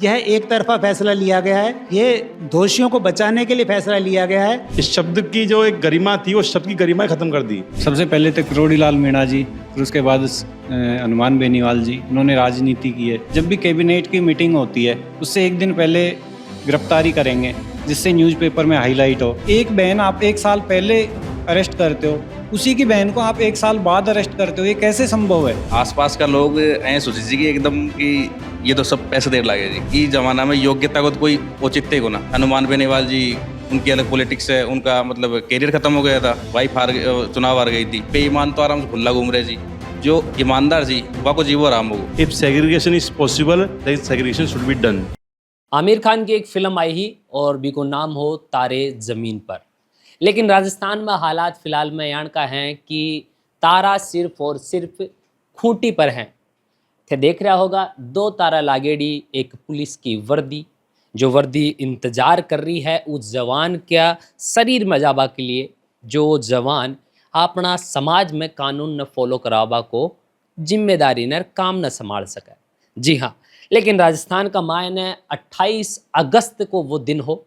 यह एक तरफा फैसला लिया गया है। ये दोषियों को बचाने के लिए फैसला लिया गया है। इस शब्द की जो एक गरिमा थी वो शब्द की गरिमा खत्म कर दी। सबसे पहले तो करोड़ीलाल मीणा जी, फिर उसके बाद हनुमान बेनीवाल जी, उन्होंने राजनीति की है। जब भी कैबिनेट की मीटिंग होती है उससे एक दिन पहले गिरफ्तारी करेंगे जिससे न्यूज़पेपर में हाईलाइट हो। एक बहन आप एक साल पहले अरेस्ट करते हो, उसी की बहन को आप एक साल बाद अरेस्ट करते हो, ये कैसे संभव है? आसपास का लोग ऐसे सोचे जी कि एकदम कि ये तो सब पैसे देर लगे जी। इस जमाना में योग्यता को तो कोई औचित्य को ना। हनुमान बेनीवाल जी, उनकी अलग पॉलिटिक्स है, उनका मतलब कैरियर खत्म हो गया था, वाइफ चुनाव हार गई थी। बेईमान तो आराम से खुला घूम रहे जी। जो ईमानदार जी वह को जीवो आराम हो। If segregation is possible then segregation should be done. Aamir Khan की एक फिल्म आई ही और भी को नाम हो तारे ज़मीन पर, लेकिन राजस्थान में हालात फिलहाल में यान का हैं कि तारा सिर्फ और सिर्फ खूंटी पर हैं। थे देख रहा होगा दो तारा लागेड़ी, एक पुलिस की वर्दी, जो वर्दी इंतज़ार कर रही है उस जवान क्या शरीर में जाबा के लिए, जो जवान अपना समाज में कानून न फॉलो करावा को जिम्मेदारी न काम न संभाल सके। जी हाँ, लेकिन राजस्थान का मायने 28 अगस्त को वो दिन हो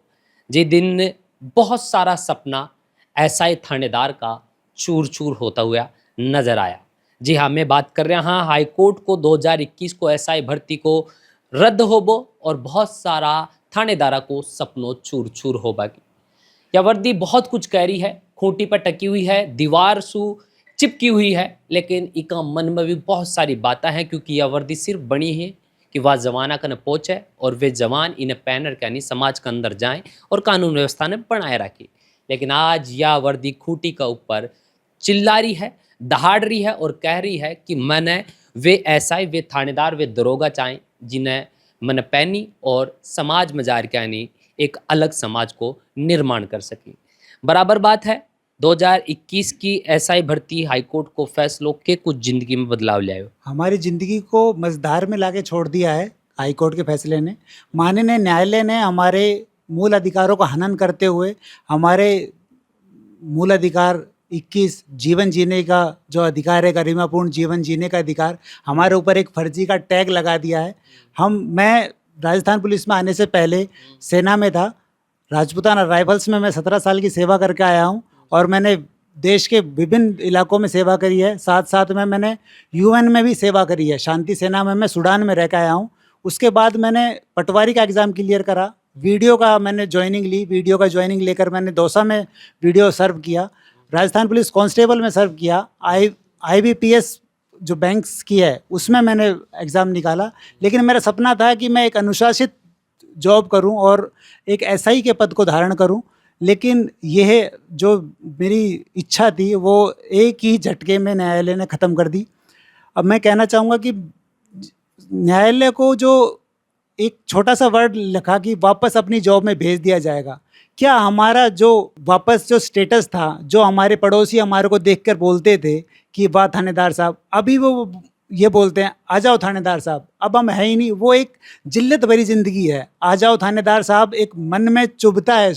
जिस दिन बहुत सारा सपना एसआई थानेदार का चूर चूर होता हुआ नजर आया। जी हाँ, मैं बात कर रहा हाँ हाई कोर्ट को 2021 को एसआई भर्ती को रद्द होबो और बहुत सारा थानेदारा को सपनों चूर चूर होबा की। यह वर्दी बहुत कुछ कह रही है, खूंटी पर टकी हुई है, दीवार सु चिपकी हुई है, लेकिन इका मन में भी बहुत सारी बातें हैं क्योंकि यह वर्दी सिर्फ बनी है कि वह जमाना कन पहुँचे और वे जवान इन्हें पहनर के यानी समाज के अंदर जाएं और कानून व्यवस्था ने बनाए रखी। लेकिन आज यह वर्दी खूंटी का ऊपर चिल्ला रही है, दहाड़ रही है और कह रही है कि मैंने वे एसआई, वे थानेदार, वे दरोगा चाहें जिन्हें मैंने पहनी और समाज में जार के यानी एक अलग समाज को निर्माण कर सकी। बराबर बात है 2021 की एसआई भर्ती हाईकोर्ट को फैसलों के कुछ जिंदगी में बदलाव ले आयो। हमारी ज़िंदगी को मझधार में लाके छोड़ दिया है हाईकोर्ट के फैसले ने। माननीय न्यायालय ने हमारे मूल अधिकारों का हनन करते हुए हमारे मूल अधिकार 21 जीवन जीने का जो अधिकार है, गरिमापूर्ण जीवन जीने का अधिकार, हमारे ऊपर एक फर्जी का टैग लगा दिया है। मैं राजस्थान पुलिस में आने से पहले सेना में था, राजपूताना राइफल्स में मैं 17 साल की सेवा करके आया हूँ और मैंने देश के विभिन्न इलाकों में सेवा करी है। साथ साथ में मैंने यूएन में भी सेवा करी है, शांति सेना में मैं सूडान में रह के आया हूँ। उसके बाद मैंने पटवारी का एग्ज़ाम क्लियर करा, वीडियो का मैंने ज्वाइनिंग ली, वीडियो का ज्वाइनिंग लेकर मैंने दौसा में वीडियो सर्व किया, राजस्थान पुलिस कांस्टेबल में सर्व किया, IBPS जो बैंक्स की है उसमें मैंने एग्ज़ाम निकाला। लेकिन मेरा सपना था कि मैं एक अनुशासित जॉब करूं और एक एसआई के पद को धारण करूं, लेकिन यह जो मेरी इच्छा थी वो एक ही झटके में न्यायालय ने ख़त्म कर दी। अब मैं कहना चाहूँगा कि न्यायालय को जो एक छोटा सा वर्ड लिखा कि वापस अपनी जॉब में भेज दिया जाएगा, क्या हमारा जो वापस जो स्टेटस था, जो हमारे पड़ोसी हमारे को देखकर बोलते थे कि वाह थानेदार साहब, अभी वो ये बोलते हैं आ जाओ थानेदार साहब, अब हम है ही नहीं। वो एक जिल्लत भरी ज़िंदगी है। आ जाओ थानेदार साहब एक मन में चुभता है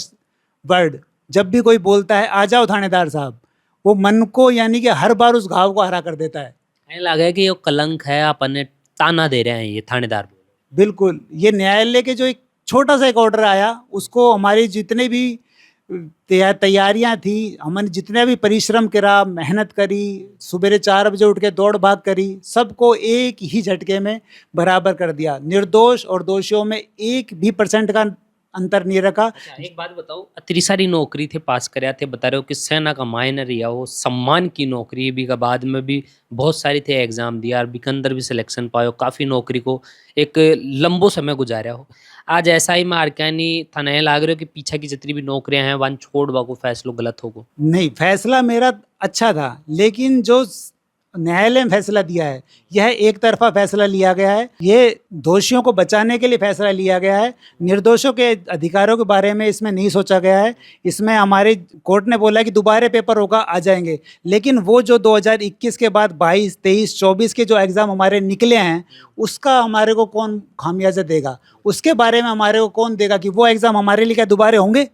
वर्ड, जब भी कोई बोलता है आ जाओ थानेदार साहब, वो मन को यानी कि हर बार उस घाव को हरा कर देता है। ऐसा लगे कि ये कलंक है, अपन ताना दे रहे हैं ये थानेदार। बिल्कुल, ये न्यायालय के जो एक छोटा सा एक ऑर्डर आया उसको हमारी जितने भी तैयारियां थी, हमने जितने भी परिश्रम करा, मेहनत करी, सुबह 4 बजे उठ के दौड़ भाग करी, सबको एक ही झटके में बराबर कर दिया। निर्दोष और दोषियों में 1% का अंतर नहीं रखा। एक बात बताओ, इतनी सारी नौकरी थे पास करया थे, बता रहे हो कि सेना का मायने रिया हो, सम्मान की नौकरी भी का बाद में भी बहुत सारी थे एग्जाम दिया और भी के अंदर भी सिलेक्शन पायो, काफ़ी नौकरी को एक लंबो समय गुजारा हो। आज ऐसा ही मार क्या नहीं था, नया लाग रहे हो कि पीछे की जितनी भी नौकरियां हैं वन छोड़ को फैसलो गलत होगो? नहीं, फैसला मेरा अच्छा था, लेकिन जो न्यायालय ने फैसला दिया है यह एक तरफा फैसला लिया गया है। ये दोषियों को बचाने के लिए फैसला लिया गया है, निर्दोषों के अधिकारों के बारे में इसमें नहीं सोचा गया है। इसमें हमारे कोर्ट ने बोला कि दोबारा पेपर होगा, आ जाएंगे, लेकिन वो जो 2021 के बाद 22, 23, 24 के जो एग्ज़ाम हमारे निकले हैं उसका हमारे को कौन खामियाजा देगा, उसके बारे में हमारे को कौन देगा कि वो एग्ज़ाम हमारे लिए क्या दोबारा होंगे?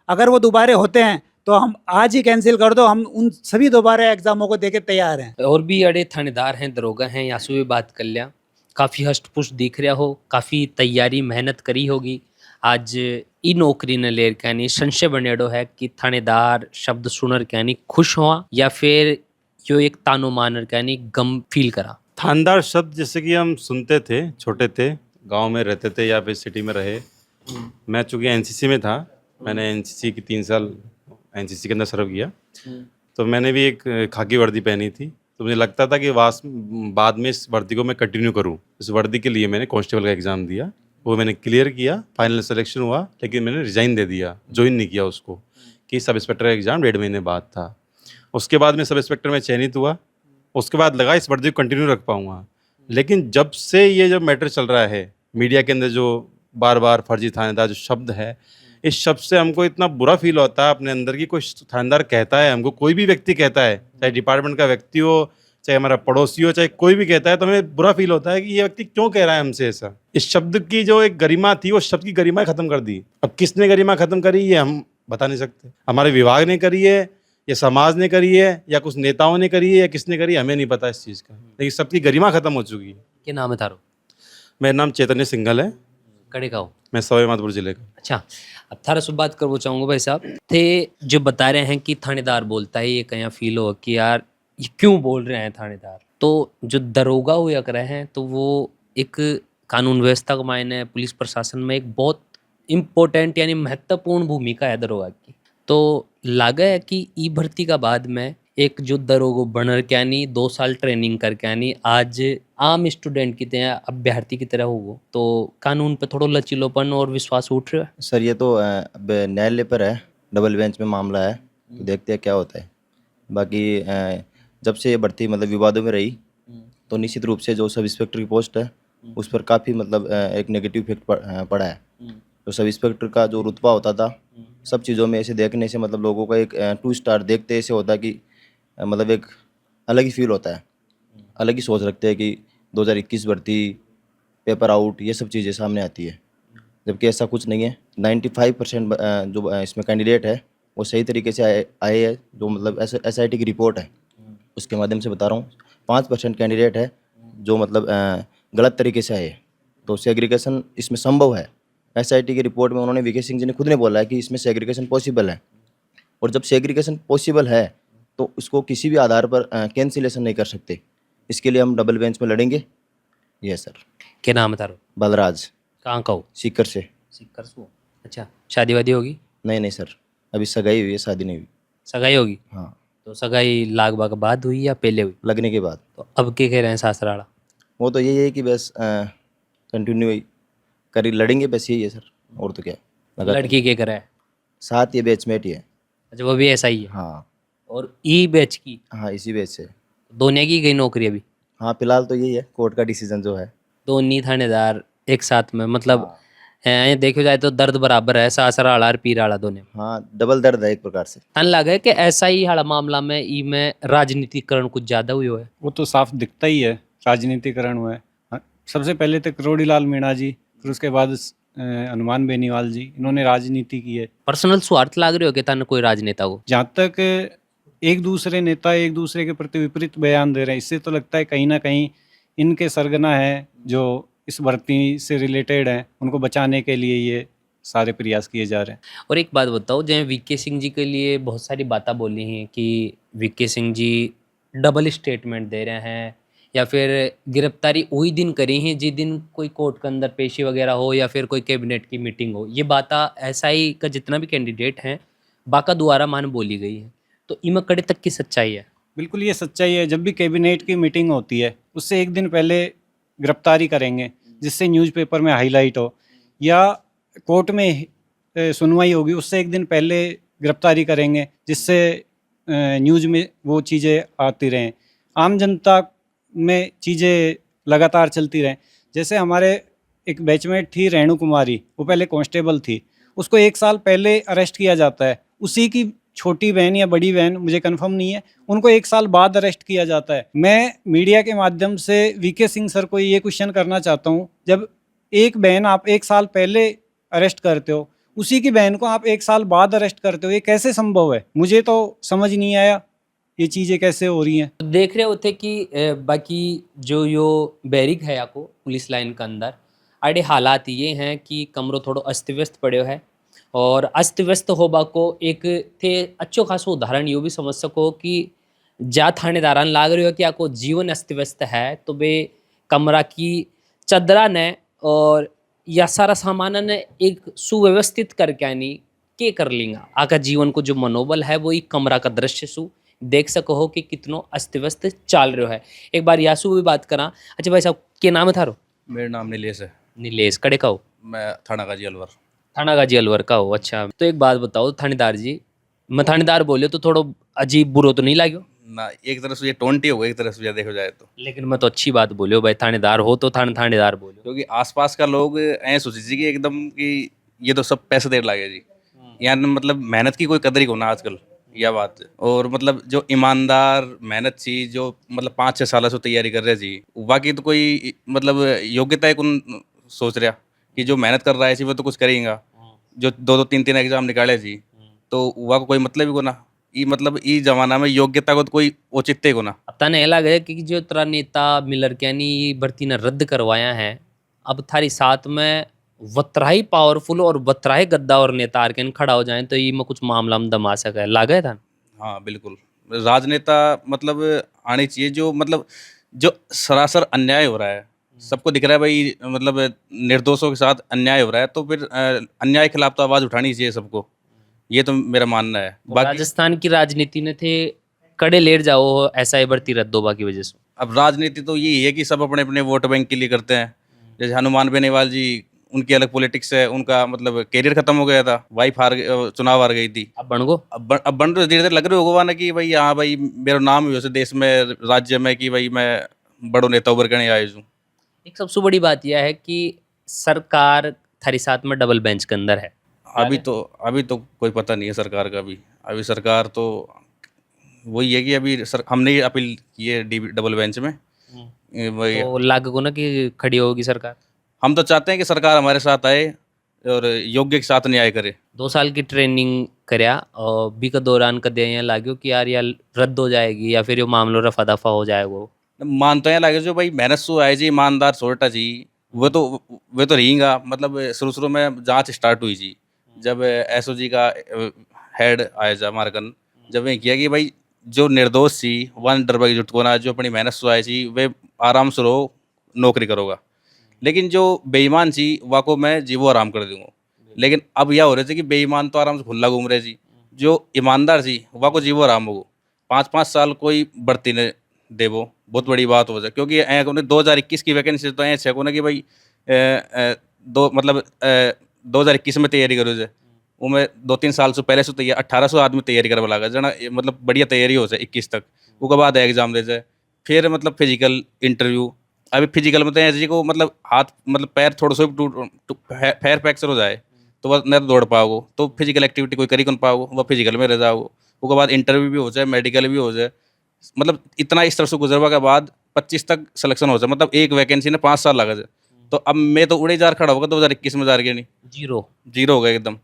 अगर वो दोबारा होते हैं तो हम आज ही कैंसिल कर दो, हम उन सभी दोबारा एग्जामों को देके तैयार हैं। और भी अड़े थानेदार हैं, दरोगा हैं, यासु भी बात कर लिया। काफ़ी हष्ट-पुष्ट दिख रहा हो, काफ़ी तैयारी मेहनत करी होगी। आज ई नौकरी ने लेर कैनी संशय बनेड़ो है कि थानेदार शब्द सुनर कैनी खुश हुआ या फिर यो एक तानो मानर कैनी गम फील करा। थानदार शब्द जैसे कि हम सुनते थे, छोटे थे, गांव में रहते थे या फिर सिटी में रहे। मैं चूंकि एनसीसी में था, मैंने एनसीसी की 3 साल एनसीसी के अंदर सर्व किया, तो मैंने भी एक खाकी वर्दी पहनी थी। तो मुझे लगता था कि बाद में इस वर्दी को मैं कंटिन्यू करूं। इस वर्दी के लिए मैंने कांस्टेबल का एग्ज़ाम दिया, वो मैंने क्लियर किया, फाइनल सिलेक्शन हुआ, लेकिन मैंने रिज़ाइन दे दिया, ज्वाइन नहीं किया उसको, कि सब इंस्पेक्टर का एग्ज़ाम 1.5 महीने बाद था। उसके बाद मैं सब इंस्पेक्टर में चयनित हुआ। उसके बाद लगा इस वर्दी को कंटिन्यू रख पाऊँगा। लेकिन जब से ये जो मैटर चल रहा है मीडिया के अंदर, जो बार बार फर्जी थानेदार जो शब्द है, इस शब्द से हमको इतना बुरा फील होता है अपने अंदर की। कोई थानेदार कहता है हमको, कोई भी व्यक्ति कहता है, चाहे डिपार्टमेंट का व्यक्ति हो, चाहे हमारा पड़ोसी हो, चाहे कोई भी कहता है, तो हमें बुरा फील होता है कि ये व्यक्ति क्यों कह रहा है हमसे ऐसा। इस शब्द की जो एक गरिमा थी, वो शब्द की गरिमा खत्म कर दी। अब किसने गरिमा खत्म करी ये हम बता नहीं सकते। हमारे विभाग ने करी है, या समाज ने करी है, या कुछ नेताओं ने करी है, या किसने करी, हमें नहीं पता इस चीज़ का, लेकिन सबकी गरिमा खत्म हो चुकी है। क्या नाम है थारो? मेरा नाम चैतन्य सिंघल है, कड़े का हो? मैं सवाई माधोपुर जिले का। अच्छा, अब थारा से बात करना चाहूँगा भाई साहब थे जो बता रहे हैं कि थानेदार बोलता है, ये कहीं फील हो कि यार ये क्यों बोल रहे हैं थानेदार। तो जो दरोगा हुआ कर रहे हैं, तो वो एक कानून व्यवस्था के मायने पुलिस प्रशासन में एक बहुत इम्पोर्टेंट यानी महत्वपूर्ण भूमिका है दरोगा की। तो लगा है कि ई भर्ती का बाद में एक जो दरोगो बनर क्या नहीं 2 साल ट्रेनिंग करके आनी आज आम स्टूडेंट की तरह अभ्यर्थी की तरह हो, तो कानून पे थोड़ा लचीलोपन और विश्वास उठ रहा है। सर ये तो अब न्यायालय पर है, डबल बेंच में मामला है, तो देखते हैं क्या होता है। बाकी जब से ये भर्ती मतलब विवादों में रही, तो निश्चित रूप से जो सब इंस्पेक्टर की पोस्ट है उस पर काफ़ी मतलब एक नेगेटिव इफेक्ट पड़ा है। तो सब इंस्पेक्टर का जो रुतबा होता था, सब चीज़ों में ऐसे देखने से मतलब लोगों का एक 2 स्टार देखते ऐसे होता है कि मतलब एक अलग ही फील होता है, अलग ही सोच रखते हैं कि 2021 भर्ती, पेपर आउट, ये सब चीज़ें सामने आती है, जबकि ऐसा कुछ नहीं है। 95% जो इसमें कैंडिडेट है वो सही तरीके से आए हैं। जो मतलब SIT की रिपोर्ट है उसके माध्यम से बता रहा हूँ, 5% कैंडिडेट है जो मतलब गलत तरीके से आए। तो सेग्रीगेशन इसमें संभव है। SIT की रिपोर्ट में उन्होंने VK सिंह जी ने खुद ने बोला है कि इसमें सेग्रीगेशन पॉसिबल है, और जब सेग्रीगेशन पॉसिबल है तो उसको किसी भी आधार पर कैंसिलेशन नहीं कर सकते। इसके लिए हम डबल बेंच में लड़ेंगे। ये सर। क्या नाम है तारो? बलराज, कहाँ का हो? सीकर से। सीकर से हो? अच्छा, शादी वादी होगी? नहीं सर, अभी सगाई हुई है, शादी नहीं हुई। सगाई होगी? हाँ, तो सगाई लागबा के बाद हुई या पहले हुई? लगने के बाद। तो अब क्या कह रहे हैं सासराड़ा? वो तो यही है कि बस कंटिन्यू करी लड़ेंगे, बस यही है सर, और तो क्या। लड़की क्या करे है? साथ ये बैचमेट ही है। अच्छा, वो भी ऐसा ही है। हाँ और ई बैच की हाँ, इसी बैच से। दोनों की गई नौकरी अभी? हाँ, फिलहाल तो यही है, कोर्ट का डिसीजन जो है। दोनों थानेदार एक साथ में मतलब देखो जाए तो दर्द बराबर है, सासरा आड़ा और पीर आड़ा दोनों। हाँ, डबल दर्द है एक प्रकार से। तन लगा है कि ऐसा ही हाड़ा मामला में ई में राजनीतिकरण कुछ ज्यादा हुई है। वो तो साफ दिखता ही है, राजनीतिकरण हुआ है। हाँ, सबसे पहले तो करोड़ीलाल मीणा जी, फिर उसके बाद हनुमान बेनीवाल जी, इन्होंने राजनीति की है। पर्सनल स्वार्थ लाग रहे हो कि तन कोई राजनेता को? जहाँ तक एक दूसरे नेता एक दूसरे के प्रति विपरीत बयान दे रहे हैं, इससे तो लगता है कहीं ना कहीं इनके सरगना है जो इस भर्ती से रिलेटेड है, उनको बचाने के लिए ये सारे प्रयास किए जा रहे हैं। और एक बात बताओ, जैसे VK सिंह जी के लिए बहुत सारी बातें बोली हैं कि VK Singh ji double statement दे रहे हैं, या फिर गिरफ्तारी वही दिन करी है जिस दिन कोई कोर्ट के अंदर पेशी वगैरह हो या फिर कोई कैबिनेट की मीटिंग हो। ये बातें SI का जितना भी कैंडिडेट हैं बाका द्वारा मान बोली गई है, तो इमा कड़े तक की सच्चाई है? बिल्कुल ये सच्चाई है। जब भी कैबिनेट की मीटिंग होती है उससे एक दिन पहले गिरफ्तारी करेंगे, जिससे न्यूज़पेपर में हाईलाइट हो, या कोर्ट में सुनवाई होगी उससे एक दिन पहले गिरफ्तारी करेंगे, जिससे न्यूज़ में वो चीज़ें आती रहें, आम जनता में चीज़ें लगातार चलती रहें। जैसे हमारे एक बैचमेट थी रेणु कुमारी, वो पहले कांस्टेबल थी, उसको 1 साल पहले अरेस्ट किया जाता है। उसी की छोटी बहन या बड़ी बहन, मुझे कंफर्म नहीं है, उनको 1 साल बाद अरेस्ट किया जाता है। मैं मीडिया के माध्यम से VK सिंह सर को ये क्वेश्चन करना चाहता हूँ, जब एक बहन आप 1 साल पहले अरेस्ट करते हो, उसी की बहन को आप 1 साल बाद अरेस्ट करते हो, ये कैसे संभव है? मुझे तो समझ नहीं आया। ये चीज़ें कैसे हो रही हैं। तो देख रहे होते कि बाकी जो यो बैरिक है आपको पुलिस लाइन के अंदर अड़े हालात ये हैं कि कमरों थोड़ो अस्त व्यस्त पड़ो है और अस्त व्यस्त होबा को एक थे अच्छो खासो उदाहरण यो भी समझ सको कि जा थानेदारान लाग रहे हो कि आपको जीवन अस्त व्यस्त है तो वे कमरा की चदरा ने और या सारा सामान ने एक सुव्यवस्थित करके आनी के कर लेंगा आका जीवन को जो मनोबल है वो एक कमरा का दृश्य सु देख सको हो कि कितनो अस्त व्यस्त चाल रहे है। एक बार यासु भी बात करा। अच्छा भाई साहब के नाम है थारो? मेरा नाम नीलेश है। नीलेश कड़े का हो? मैं थाना गाजी अलवर। थाना गाजी अलवर का हो। अच्छा तो एक बात बताओ थानेदार जी, मैं थानेदार बोले तो थोड़ा अजीब बुरो तो नहीं लाग्यो? ना, एक तरफ से ये टोंटी हो गई, एक तरफ से देखो जाए तो, लेकिन मैं तो अच्छी बात बोलियो भाई, थानेदार हो तो थानेदार बोलियो। क्योंकि आसपास का लोग ऐ सोचे जी कि एकदम कि ये तो सब पैसे देर लागे जी, यार मतलब मेहनत की कोई कदर ही को ना आजकल, यह बात है। और मतलब जो ईमानदार मेहनत छी, जो मतलब 5-6 साल से तैयारी कर रहे जी, बाकी तो कोई मतलब योग्यता है कौन सोच रहा कि जो मेहनत कर रहा है जी वो तो कुछ करेगा, जो 2-2 3-3 एग्जाम निकाले जी तो वहाँ को कोई मतलब ही को ना, ई मतलब ई जमाना में योग्यता को तो कोई औचित्य को ना। अब तने लग है कि जो तेरा नेता मिलर कैनी भर्ती ने रद्द करवाया है, अब थारी साथ में वतराही पावरफुल और वतराही गद्दावर नेता आरकेन खड़ा हो जाए तो ये में कुछ मामला में दमा सके लागे था। हाँ बिल्कुल, राजनेता मतलब आने चाहिए, जो मतलब जो सरासर अन्याय हो रहा है, सबको दिख रहा है भाई, मतलब निर्दोषों के साथ अन्याय हो रहा है, तो फिर अन्याय के खिलाफ तो आवाज़ उठानी चाहिए सबको, ये तो मेरा मानना है। बाकी राजस्थान की राजनीति ने थे कड़े लेट जाओ ऐसा ही भर्ती रद्द होबा की वजह से। अब राजनीति तो यही है कि सब अपने अपने वोट बैंक के लिए करते हैं। जैसे हनुमान बेनीवाल जी, उनकी अलग पॉलिटिक्स है, उनका मतलब कैरियर खत्म हो गया था, वाइफ चुनाव हार गई थी, अब बन गो अब बन तो धीरे धीरे लग रहे होगा ना कि भाई हाँ भाई मेरा नाम है वैसे देश में, राज्य में, कि भाई मैं बड़ो नेता उभर करने आया हूँ। एक सबसे बड़ी बात यह है कि सरकार थारी साथ में डबल बेंच के अंदर है। अभी तो कोई पता नहीं है सरकार का भी। अभी सरकार तो वही है कि अभी हमने ये अपील की है डबल बेंच में, वही तो लागू को ना कि खड़ी होगी सरकार। हम तो चाहते हैं कि सरकार हमारे साथ आए और योग्य के साथ न्याय करे। 2 साल की ट्रेनिंग करया और बी का दौरान कदे यहाँ लाग्यो कि यार या रद्द हो जाएगी या फिर ये मामलो रफा दफा हो जाएगा। मान तो यहाँ लगे जो भाई मेहनत सु आए जी, ईमानदार सोटा जी, वो तो रहेगा। मतलब शुरू में जांच स्टार्ट हुई जी, जब एसओजी का हेड आया जा मारकन, जब ये किया कि भाई जो निर्दोष सी वन डरबा जुट को ना, जो अपनी मेहनत से आए सी वे आराम से रहो, नौकरी करोगा, लेकिन जो बेईमान सी वाको मैं जी वो आराम कर दूंगा। लेकिन अब यह हो रहे थे कि बेईमान तो आराम से खुला घूम रहे जी, जो ईमानदार सी वाको जी वो आराम हो 5-5 साल कोई बढ़ती ने देवो, बहुत बड़ी बात हो जाए। क्योंकि 2021 की वैकेंसी तो ऐसे को ना कि भाई 2021 में तैयारी करो जाए, वो मैं 2-3 साल से पहले से तैयार 1800 आदमी तैयारी करवा लगा जना, मतलब बढ़िया तैयारी हो जाए 21 तक, उसके बाद एग्जाम दे जाए, फिर मतलब फिजिकल इंटरव्यू। अभी फिजिकल में तो ऐसे को मतलब हाथ मतलब पैर थोड़ा सा पैर फ्रैक्चर हो जाए तो वह न तो दौड़ पाओगे, तो फिजिकल एक्टिविटी कोई करी कौन पाओगे, वह फिजिकल में रह जाओगे। उसके बाद इंटरव्यू भी हो जाए, मेडिकल भी हो जाए, मतलब इतना इस तरह से गुजरवा के बाद 25 तक सिलेक्शन हो जाए। मतलब एक वैकेंसी ने 5 साल लगा जाए। तो अब मैं तो उड़े जार खड़ा होगा 2021 में जार के नहीं, जीरो हो गया एकदम।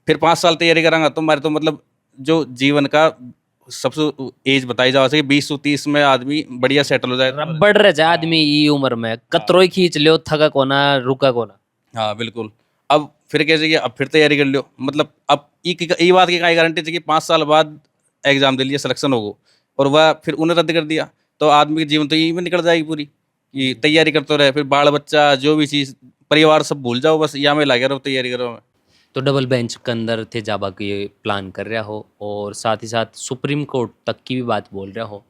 फिर 5 साल तैयारी करांगा तो हमारे तो मतलब जो जीवन का सबसे एज बताई जा सके 20 से 30 में आदमी बढ़िया सेटल हो जाए, रबड़ रह जाए आदमी ई उम्र में, कतरो ही खींच लियो, थका कोना रुका कोना। हाँ बिल्कुल। अब फिर कैसे कि अब फिर तैयारी कर लियो, मतलब अब ई बात की गारंटी थी कि 5 साल बाद एग्जाम दे लिया सिलेक्शन होगा, और वह फिर उन्हें रद्द कर दिया, तो आदमी की जीवन तो यही में निकल जाएगी पूरी, कि तैयारी करते रहे, फिर बाल बच्चा जो भी चीज़ परिवार सब भूल जाओ, बस यहाँ में लगे रहो, तैयारी करो। तो डबल बेंच के अंदर थे जाबा के प्लान कर रहा हो और साथ ही साथ सुप्रीम कोर्ट तक की भी बात बोल रहा हो,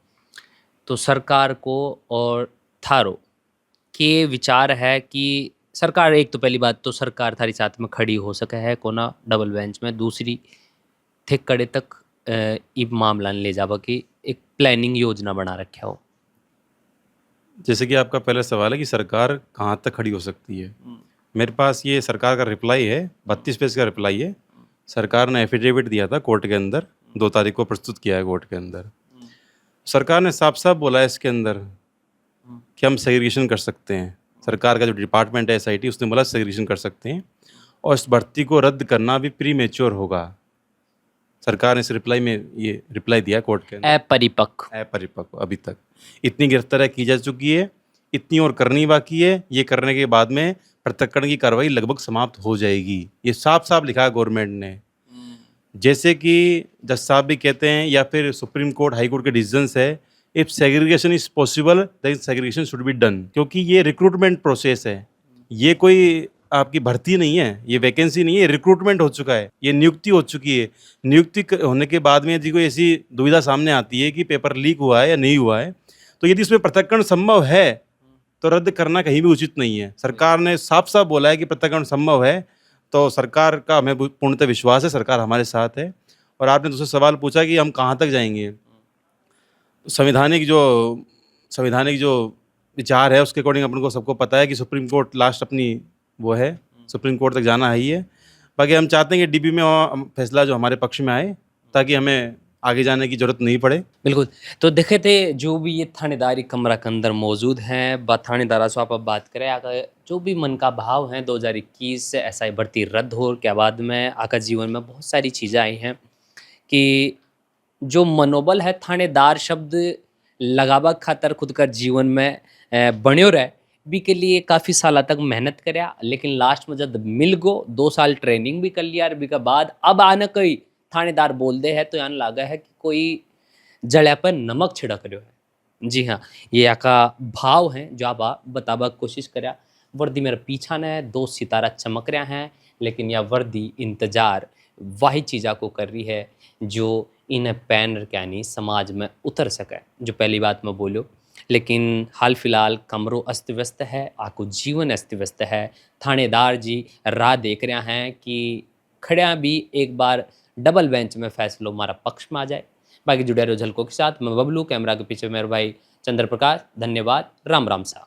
तो सरकार को और थारो के विचार है कि सरकार, एक तो पहली बात तो सरकार थारी साथ में खड़ी हो सके है कोना डबल बेंच में, दूसरी थे कड़े तक इब मामला ले जाबा की एक प्लानिंग योजना बना रखा हो। जैसे कि आपका पहला सवाल है कि सरकार कहाँ तक खड़ी हो सकती है, मेरे पास ये सरकार का रिप्लाई है, 32 पेज का रिप्लाई है। सरकार ने एफिडेविट दिया था कोर्ट के अंदर, 2 तारीख को प्रस्तुत किया है कोर्ट के अंदर। सरकार ने साफ साफ बोला है इसके अंदर कि हम सेग्रीगेशन कर सकते हैं। सरकार का जो डिपार्टमेंट है SIT, उसने बोला सेग्रीगेशन कर सकते हैं, और इस भर्ती को रद्द करना भी प्री मेच्योर होगा। सरकार ने इस रिप्लाई में ये रिप्लाई दिया कोर्ट के अंदर, अपरिपक्व। अपरिपक्व अभी तक। इतनी गिरफ्तारियां की जा चुकी है, इतनी और करनी बाकी है। ये करने के बाद में पृथक्करण की कार्रवाई लगभग समाप्त हो जाएगी। ये साफ साफ लिखा है गवर्नमेंट ने। जैसे कि जज साहब भी कहते हैं या फिर सुप्रीम कोर्ट हाई कोर्ट के डिसीजंस है, if segregation is possible then segregation should be done, क्योंकि ये रिक्रूटमेंट प्रोसेस है। ये कोई आपकी भर्ती नहीं है, ये वैकेंसी नहीं है, रिक्रूटमेंट हो चुका है, ये नियुक्ति हो चुकी है। नियुक्ति होने के बाद में यदि कोई ऐसी दुविधा सामने आती है कि पेपर लीक हुआ है या नहीं हुआ है, तो यदि इसमें पृथक्करण संभव है तो रद्द करना कहीं भी उचित नहीं है। सरकार ने साफ साफ बोला है कि पृथक्करण संभव है, तो सरकार का हमें पूर्णतः विश्वास है, सरकार हमारे साथ है। और आपने दूसरा सवाल पूछा कि हम कहाँ तक जाएंगे, संवैधानिक जो विचार है उसके अकॉर्डिंग अपन को सबको पता है कि सुप्रीम कोर्ट लास्ट अपनी वो है, सुप्रीम कोर्ट तक जाना है ही है। बाकी हम चाहते हैं कि डीबी में फैसला जो हमारे पक्ष में आए, ताकि हमें आगे जाने की जरूरत नहीं पड़े। बिल्कुल। तो देखे थे जो भी ये थानेदारी कमरा के अंदर मौजूद हैं, थानेदारा से आप बात करें आका जो भी मन का भाव है 2021 से एसआई भर्ती रद्द हो के बाद में आका जीवन में बहुत सारी चीज़ें आई हैं कि जो मनोबल है थानेदार शब्द लगावा खातर खुद का जीवन में बण्यो रहे भी के लिए काफ़ी साल तक मेहनत करया, लेकिन लास्ट में जब मिल गो 2 साल ट्रेनिंग भी कर लिया और बी के बाद अब आने कोई थानेदार बोल दे है तो यान लागा है कि कोई जड़े पर नमक छिड़क रहे है। जी हाँ, ये आका भाव हैं जो आप बताबा कोशिश करया। वर्दी मेरा पीछा ने 2 सितारा चमक रहा हैं, लेकिन यह वर्दी इंतजार वही चीज़ा को कर रही है जो इन्हें पहन के नहीं समाज में उतर सके। जो पहली बात मैं बोलो, लेकिन हाल फिलहाल कमरों अस्त व्यस्त है, आको जीवन अस्त व्यस्त है। थानेदार जी राह देख रहे हैं कि खड़िया भी एक बार डबल बेंच में फैसलो हमारा पक्ष में आ जाए। बाकी जुड़े रहो झलकों के साथ। मैं बबलू, कैमरा के पीछे मेरे भाई चंद्र प्रकाश। धन्यवाद। राम राम सा।